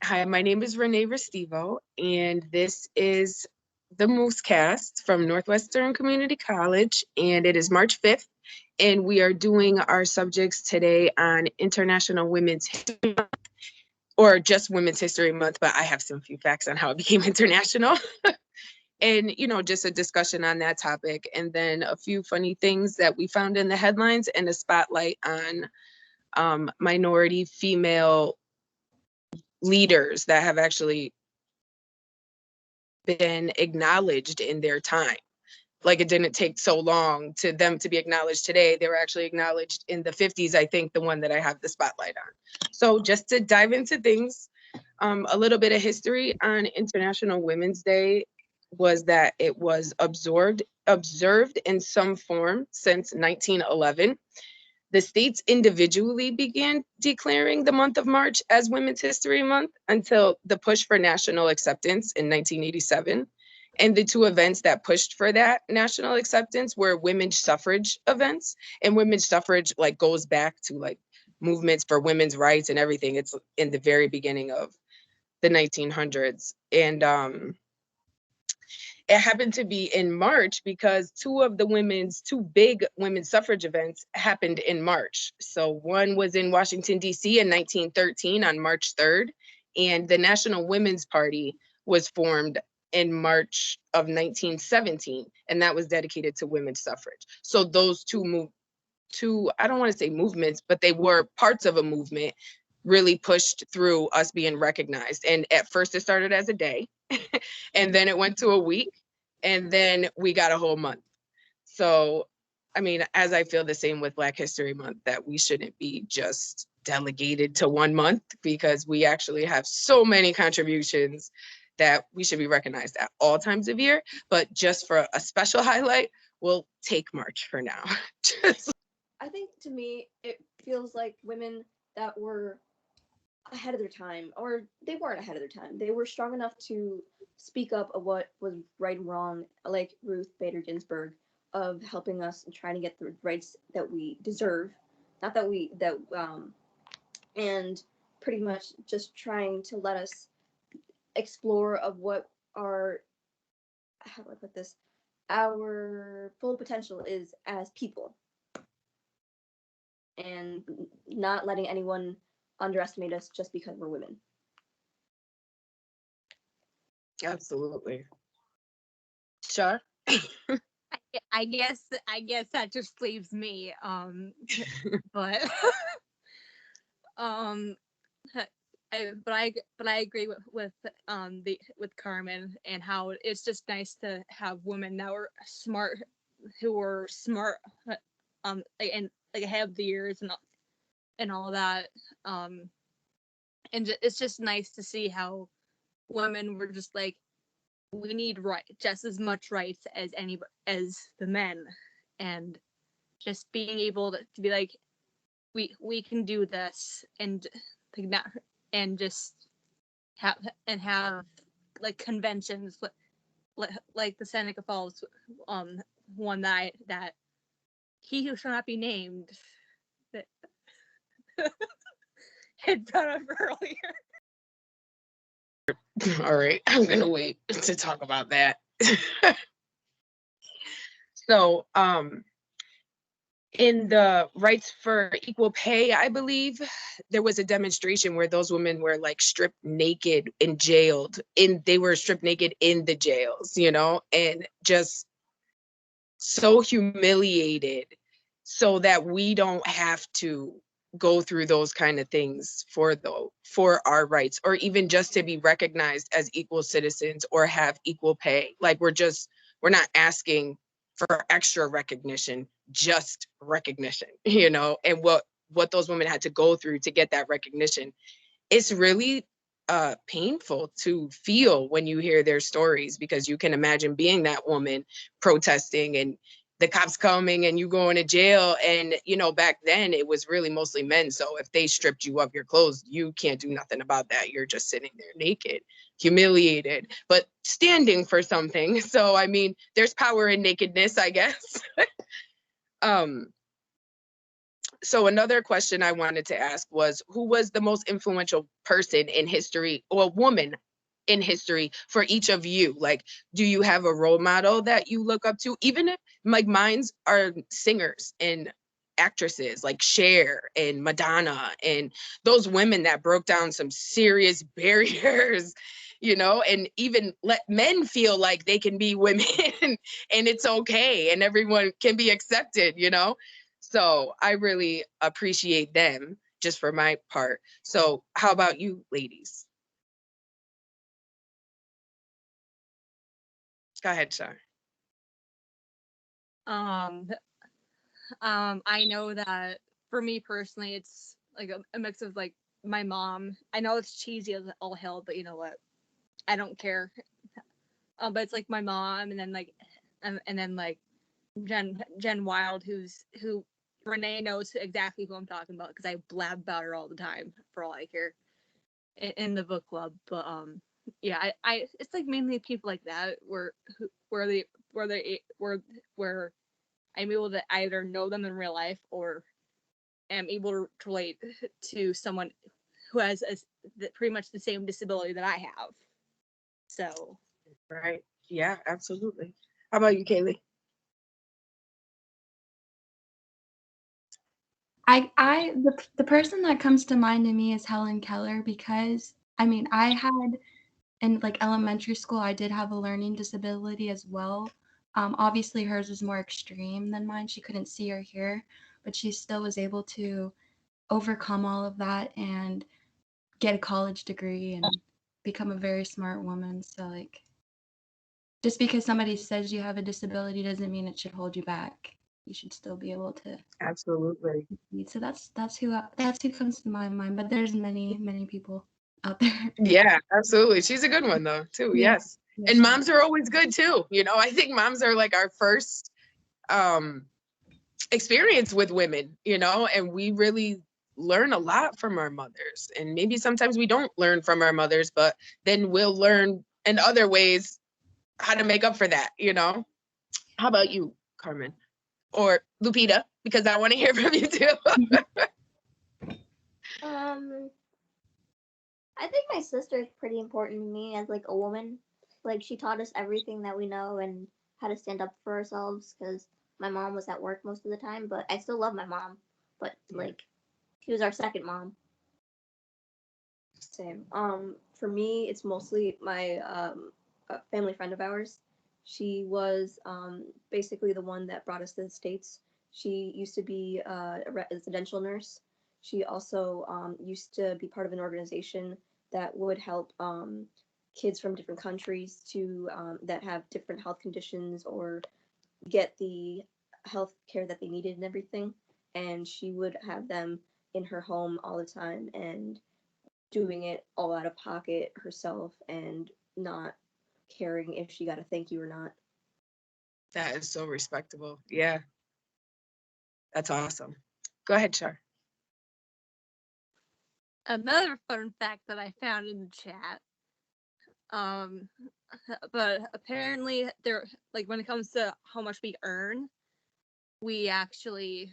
Hi, my name is Renee Restivo, and this is the Moose Cast from Northwestern Community College, and it is March 5th, and we are doing our subjects today on International Women's History Month, or just Women's History Month, but I have some few facts on how it became international. And, just a discussion on that topic, and then a few funny things that we found in the headlines and a spotlight on minority female leaders that have actually been acknowledged in their time. Like, it didn't take so long to them to be acknowledged today. They were actually acknowledged in the 50s, I think, the one that I have the spotlight on. So just to dive into things, a little bit of history on International Women's Day was that it was observed in some form since 1911. The states individually began declaring the month of March as Women's History Month until the push for national acceptance in 1987. And the two events that pushed for that national acceptance were women's suffrage events. And women's suffrage goes back to movements for women's rights and everything. It's in the very beginning of the 1900s. And it happened to be in March because two big women's suffrage events happened in March. So one was in Washington, D.C. in 1913 on March 3rd, and the National Women's Party was formed in March of 1917, and that was dedicated to women's suffrage. So those two, I don't want to say movements, but they were parts of a movement, really pushed through us being recognized. And at first it started as a day, and then it went to a week, and then we got a whole month. So, I mean, as I feel the same with Black History Month, that we shouldn't be just delegated to 1 month, because we actually have so many contributions that we should be recognized at all times of year. But just for a special highlight, we'll take March for now. I think, to me, it feels like women that were ahead of their time, or they weren't ahead of their time. They were strong enough to speak up of what was right and wrong, like Ruth Bader Ginsburg, of helping us and trying to get the rights that we deserve, not that and pretty much just trying to let us explore of what how do I put this, our full potential is as people, and not letting anyone underestimate us just because we're women. Absolutely. Sure. I guess that just leaves me. But I agree with Carmen, and how it's just nice to have women that were smart, and have the years and all that. And it's just nice to see how women were just like, we need just as much rights as the men, and just being able to be like, we can do this, and not, and just have conventions like the Seneca Falls one that he who shall not be named that had brought up earlier. All right, I'm gonna wait to talk about that. So, in the rights for equal pay, I believe there was a demonstration where those women were stripped naked and jailed, they were stripped naked in the jails, and just so humiliated, so that we don't have to go through those kind of things for our rights, or even just to be recognized as equal citizens or have equal pay. We're not asking for extra recognition, just recognition, and what those women had to go through to get that recognition. It's really painful to feel when you hear their stories, because you can imagine being that woman protesting, and the cops coming, and you going to jail. And back then it was really mostly men, so if they stripped you of your clothes, you can't do nothing about that. You're just sitting there naked, humiliated, but standing for something. So I mean, there's power in nakedness, I guess. So another question I wanted to ask was, who was the most influential person in history, or woman in history, for each of you? Like, do you have a role model that you look up to? Even if, like, mine's are singers and actresses like Cher and Madonna, and those women that broke down some serious barriers, and even let men feel like they can be women and it's okay and everyone can be accepted. So I really appreciate them, just for my part. So how about you, ladies? Go ahead, Shar. Um, I know that for me personally, it's like a mix of like my mom. I know it's cheesy as all hell, but you know what? I don't care. But it's like my mom, and then like Jen Wild, who Renee knows exactly who I'm talking about because I blab about her all the time for all I care in the book club. But yeah, I it's like mainly people like that where I'm able to either know them in real life or am able to relate to someone who has pretty much the same disability that I have. So Right. Yeah, absolutely. How about you, Kaylee? The person that comes to mind to me is Helen Keller, because I mean, I had in like elementary school, I did have a learning disability as well. Obviously hers was more extreme than mine. She couldn't see or hear, but she still was able to overcome all of that and get a college degree and become a very smart woman. So like, just because somebody says you have a disability doesn't mean it should hold you back. You should still be able to. Absolutely. So that's who comes to my mind. But there's many people out there. Yeah, absolutely. She's a good one though, too. Yeah. Yes. And moms are always good too. I think moms are like our first experience with women, and we really learn a lot from our mothers. And maybe sometimes we don't learn from our mothers, but then we'll learn in other ways how to make up for that. How about you, Carmen? Or Lupita, because I want to hear from you too. I think my sister is pretty important to me as like a woman. Like she taught us everything that we know and how to stand up for ourselves because my mom was at work most of the time, but I still love my mom. But like she was our second mom. Same. For me, it's mostly my a family friend of ours. She was basically the one that brought us to the States. She used to be a residential nurse. She also used to be part of an organization that would help kids from different countries to that have different health conditions or get the health care that they needed and everything. And she would have them in her home all the time and doing it all out of pocket herself and not caring if she got a thank you or not. That is so respectable. Yeah. That's awesome. Go ahead, Char. another fun fact that I found in the chat. But apparently there, like when it comes to how much we earn, we actually,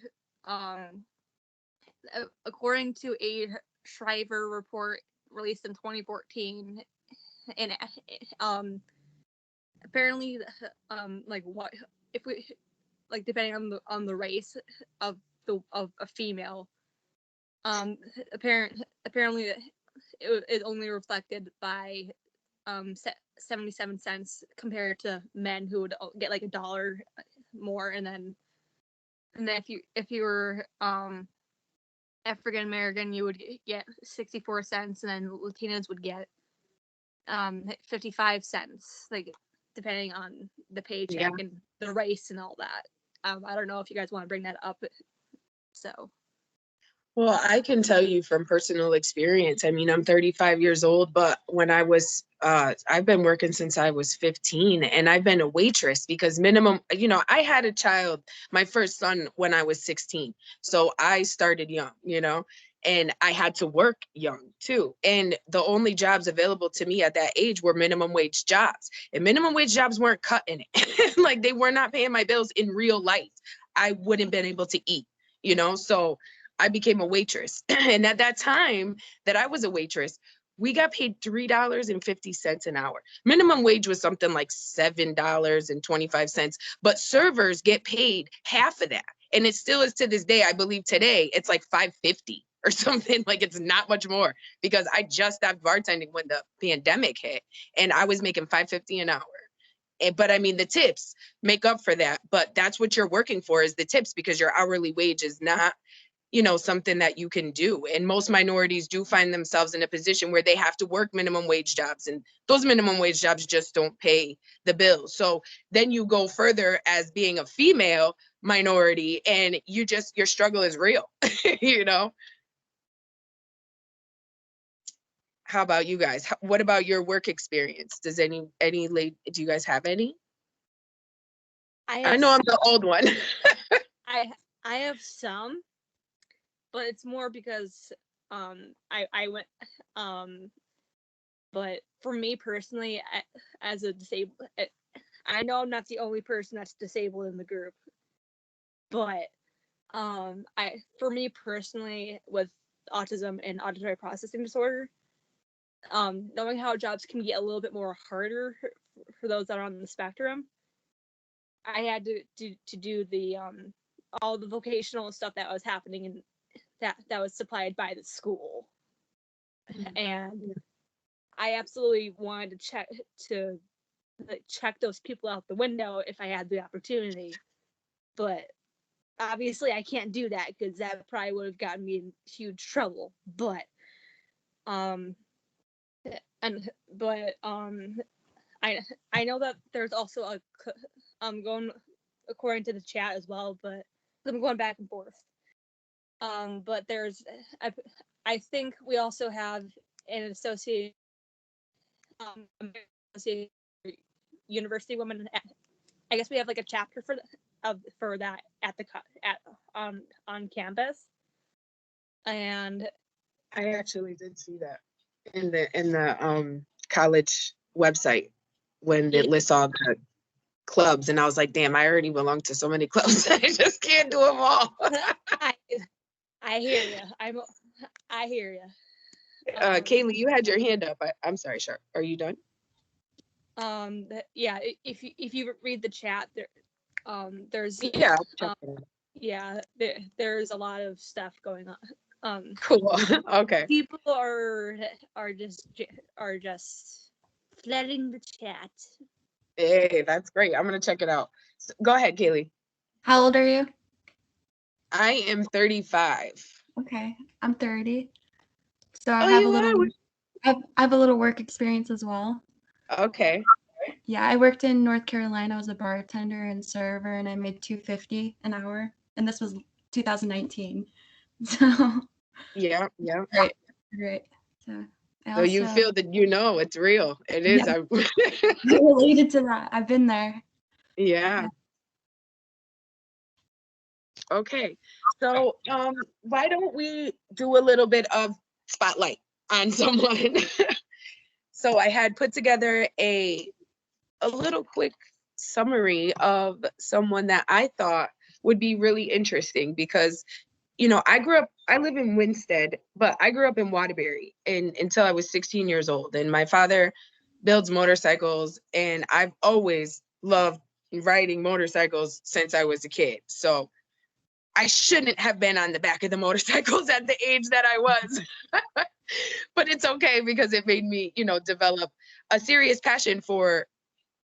according to a Shriver report released in 2014, and apparently, like what if we like depending on the race of a female, apparently it only reflected by 77 cents compared to men who would get like $1 more, and then if you were African American, you would get 64 cents, and then Latinos would get 55 cents, like depending on the paycheck and the race and all that. I don't know if you guys want to bring that up. So Well, I can tell you from personal experience. I mean, I'm 35 years old, but when I've been working since I was 15, and I've been a waitress because minimum, I had a child, my first son, when I was 16. So I started young, and I had to work young too. And the only jobs available to me at that age were minimum wage jobs. And minimum wage jobs weren't cutting it. Like they were not paying my bills in real life. I wouldn't been able to eat, so I became a waitress. And at that time that I was a waitress, we got paid $3.50 an hour. Minimum wage was something like $7.25, but servers get paid half of that. And it still is to this day. I believe today it's like $5.50 or something. Like, it's not much more, because I just stopped bartending when the pandemic hit, and I was making $5.50 an hour. But I mean, the tips make up for that. But that's what you're working for, is the tips, because your hourly wage is not, you know, something that you can do. And most minorities do find themselves in a position where they have to work minimum wage jobs, and those minimum wage jobs just don't pay the bills. So then you go further as being a female minority, and you just, your struggle is real. You know. How about you guys? What about your work experience? Does any do you guys have any? I know I'm the old one. I have some, but it's more because I went but for me personally, as a disabled, I know I'm not the only person that's disabled in the group, but for me personally, with autism and auditory processing disorder, knowing how jobs can get a little bit more harder for those that are on the spectrum, I had to do the all the vocational stuff that was happening and that was supplied by the school. And I absolutely wanted to check those people out the window if I had the opportunity, but obviously I can't do that, because that probably would have gotten me in huge trouble. But I know that there's also going according to the chat as well, but I'm going back and forth. But there's I think we also have an associate university women. I guess we have like a chapter for that on campus. And I actually did see that in the college website when it lists all the clubs, and I was like, damn, I already belong to so many clubs. I just can't do them all. I hear you. I hear you. Kaylee, you had your hand up. I'm sorry, Sharp. Are you done? Yeah. If you read the chat, there's there's a lot of stuff going on. Cool. Okay. People are just flooding the chat. Hey, that's great. I'm gonna check it out. So, go ahead, Kaylee. How old are you? I am 35. Okay, I'm 30. So I have a little work experience as well. Okay. Yeah, I worked in North Carolina as a bartender and server, and I made $2.50 an hour, and this was 2019. So Yeah. great. So you feel that, you know, it's real. It is. Yeah. I related to that. I've been there. Yeah. Okay. So why don't we do a little bit of spotlight on someone? So I had put together a little quick summary of someone that I thought would be really interesting, because, you know, I live in Winstead, but I grew up in Waterbury until I was 16 years old. And my father builds motorcycles, and I've always loved riding motorcycles since I was a kid. So I shouldn't have been on the back of the motorcycles at the age that I was. But it's okay, because it made me, you know, develop a serious passion for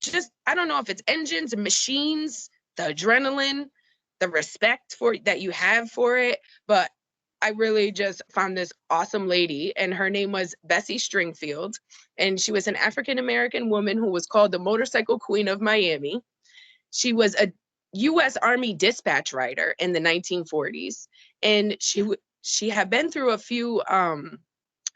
just, I don't know if it's engines and machines, the adrenaline, the respect for that you have for it. But I really just found this awesome lady, and her name was Bessie Stringfield. And she was an African-American woman who was called the Motorcycle Queen of Miami. She was a U.S. Army dispatch rider in the 1940s. And she had been through a few,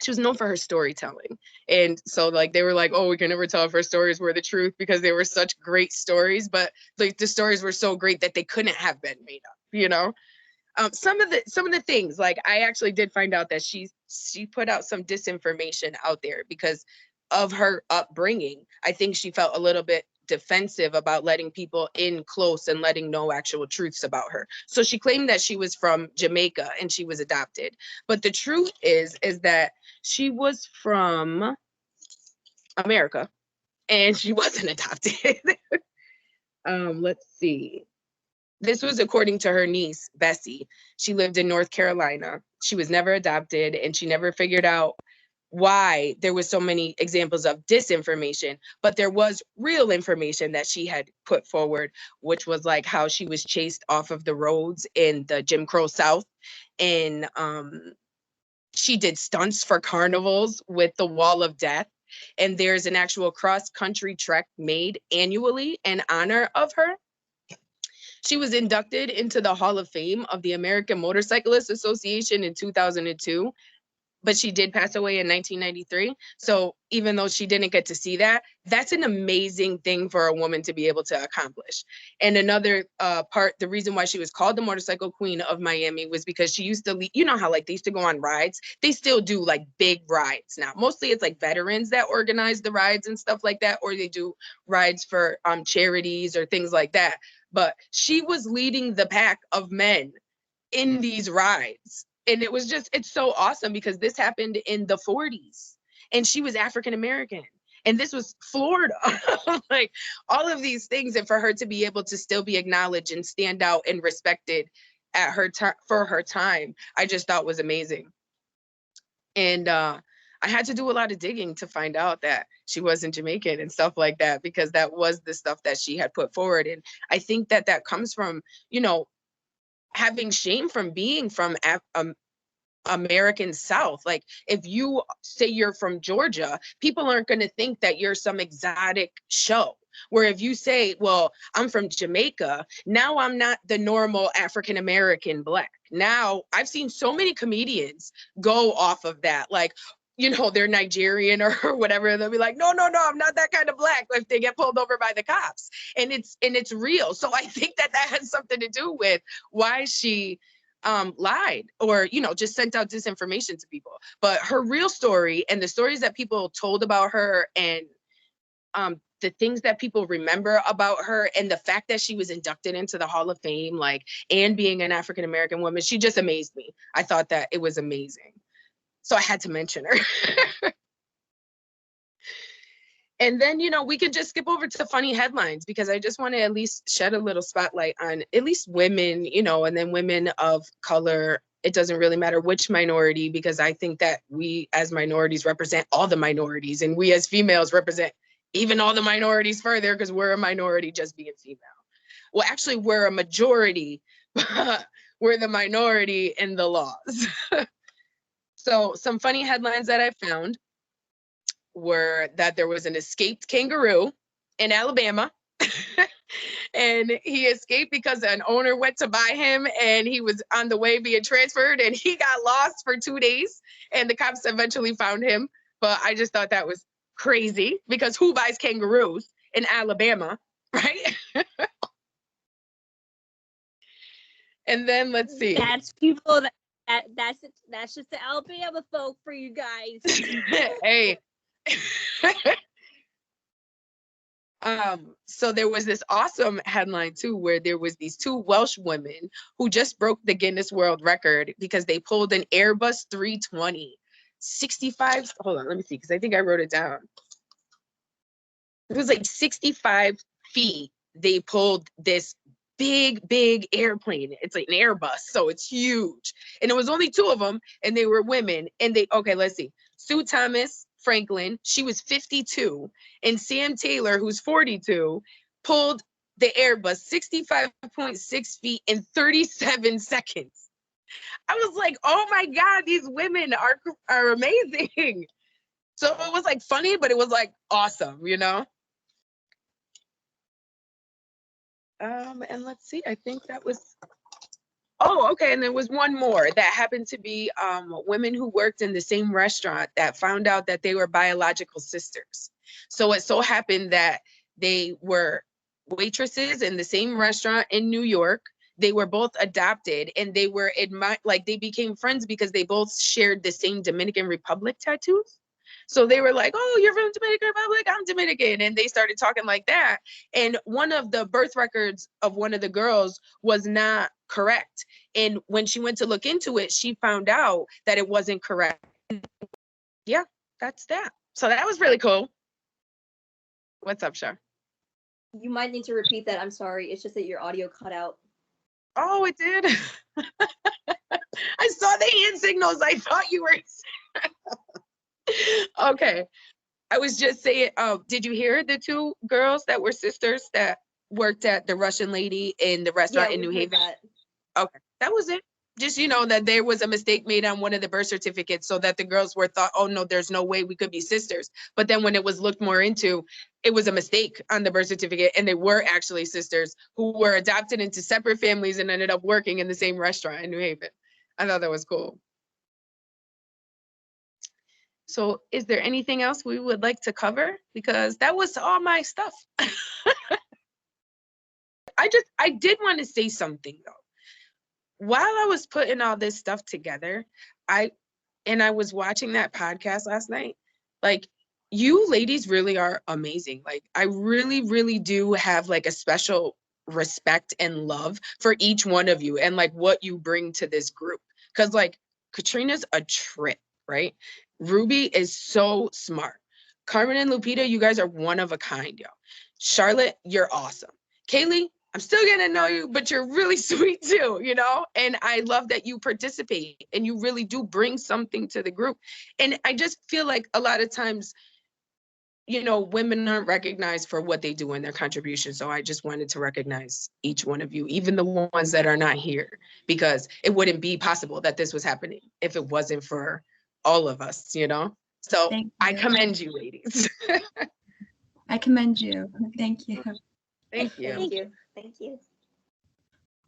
she was known for her storytelling. And so like, they were like, oh, we can never tell if her stories were the truth, because they were such great stories, but like the stories were so great that they couldn't have been made up, you know? Some of the things, like, I actually did find out that she put out some disinformation out there because of her upbringing. I think she felt a little bit defensive about letting people in close and letting know actual truths about her. So she claimed that she was from Jamaica and she was adopted. But the truth is that she was from America and she wasn't adopted. Let's see. This was according to her niece, Bessie. She lived in North Carolina. She was never adopted, and she never figured out why there was so many examples of disinformation, but there was real information that she had put forward, which was like how she was chased off of the roads in the Jim Crow South. And she did stunts for carnivals with the Wall of Death. And there's an actual cross-country trek made annually in honor of her. She was inducted into the Hall of Fame of the American Motorcyclists Association in 2002, but she did pass away in 1993. So even though she didn't get to see that, that's an amazing thing for a woman to be able to accomplish. And another part, the reason why she was called the Motorcycle Queen of Miami was because she used to lead, you know how like they used to go on rides? They still do like big rides now. Mostly it's like veterans that organize the rides and stuff like that, or they do rides for charities or things like that. But she was leading the pack of men in these rides. And it was just, it's so awesome because this happened in the 40s and she was African American and this was Florida. Like all of these things, and for her to be able to still be acknowledged and stand out and respected at her time for her time, I just thought was amazing. And I had to do a lot of digging to find out that she wasn't Jamaican and stuff like that, because that was the stuff that she had put forward. And I think that that comes from, you know, having shame from being from American South. Like if you say you're from Georgia, people aren't going to think that you're some exotic show. Where if you say, well, I'm from Jamaica, now I'm not the normal African American Black. Now I've seen so many comedians go off of that. Like, you know, they're Nigerian or whatever. They'll be like, no, I'm not that kind of Black if they get pulled over by the cops. And it's real. So I think that that has something to do with why she lied or, you know, just sent out disinformation to people. But her real story and the stories that people told about her and the things that people remember about her and the fact that she was inducted into the Hall of Fame, like, and being an African American woman, she just amazed me. I thought that it was amazing. So I had to mention her. And then, you know, we could just skip over to funny headlines because I just want to at least shed a little spotlight on at least women, you know, and then women of color. It doesn't really matter which minority, because I think that we as minorities represent all the minorities, and we as females represent even all the minorities further because we're a minority just being female. Well, actually, we're a majority, but we're the minority in the laws. So some funny headlines that I found were that there was an escaped kangaroo in Alabama. And he escaped because an owner went to buy him and he was on the way being transferred and he got lost for 2 days and the cops eventually found him. But I just thought that was crazy because who buys kangaroos in Alabama, right? And then let's see. That's people that's just the Alabama folk for you guys. Hey. So there was this awesome headline too, where there was these 2 Welsh women who just broke the Guinness World Record because they pulled an Airbus 320, 65. Hold on, let me see, because I think I wrote it down. It was like 65 feet. They pulled this big airplane. It's like an Airbus, so it's huge. And it was only 2 of them, and they were women. And okay, let's see. Sue Thomas Franklin, she was 52, and Sam Taylor, who's 42, pulled the Airbus 65.6 feet in 37 seconds. I was like, oh my God, these women are amazing. So it was like funny, but it was like awesome, you know? And let's see, I think that was, oh, okay. And there was one more that happened to be women who worked in the same restaurant that found out that they were biological sisters. So it so happened that they were waitresses in the same restaurant in New York. They were both adopted and they were like they became friends because they both shared the same Dominican Republic tattoos. So they were like, oh, you're from Dominican Republic, I'm Dominican. And they started talking like that. And one of the birth records of one of the girls was not correct. And when she went to look into it, she found out that it wasn't correct. Yeah, that's that. So that was really cool. What's up, Shar? You might need to repeat that. I'm sorry. It's just that your audio cut out. Oh, it did. I saw the hand signals. I thought you were. Okay. I was just saying, did you hear the two girls that were sisters that worked at the Russian lady in the restaurant in New Haven? That. Okay, that was it. Just, that there was a mistake made on one of the birth certificates so that the girls were thought, oh no, there's no way we could be sisters. But then when it was looked more into, it was a mistake on the birth certificate and they were actually sisters who were adopted into separate families and ended up working in the same restaurant in New Haven. I thought that was cool. So is there anything else we would like to cover? Because that was all my stuff. I did want to say something though. While I was putting all this stuff together, I was watching that podcast last night. Like, you ladies really are amazing. Like, I really, really do have like a special respect and love for each one of you and like what you bring to this group. Because like Katrina's a trip, right? Ruby is so smart. Carmen and Lupita, you guys are one of a kind, yo. Charlotte, you're awesome. Kaylee, I'm still gonna know you, but you're really sweet too, and I love that you participate and you really do bring something to the group. And I just feel like a lot of times, women aren't recognized for what they do in their contribution. So I just wanted to recognize each one of you, even the ones that are not here, because it wouldn't be possible that this was happening if it wasn't for all of us, So I commend you, ladies. I commend you. Thank you. Thank you. Thank you. Thank you.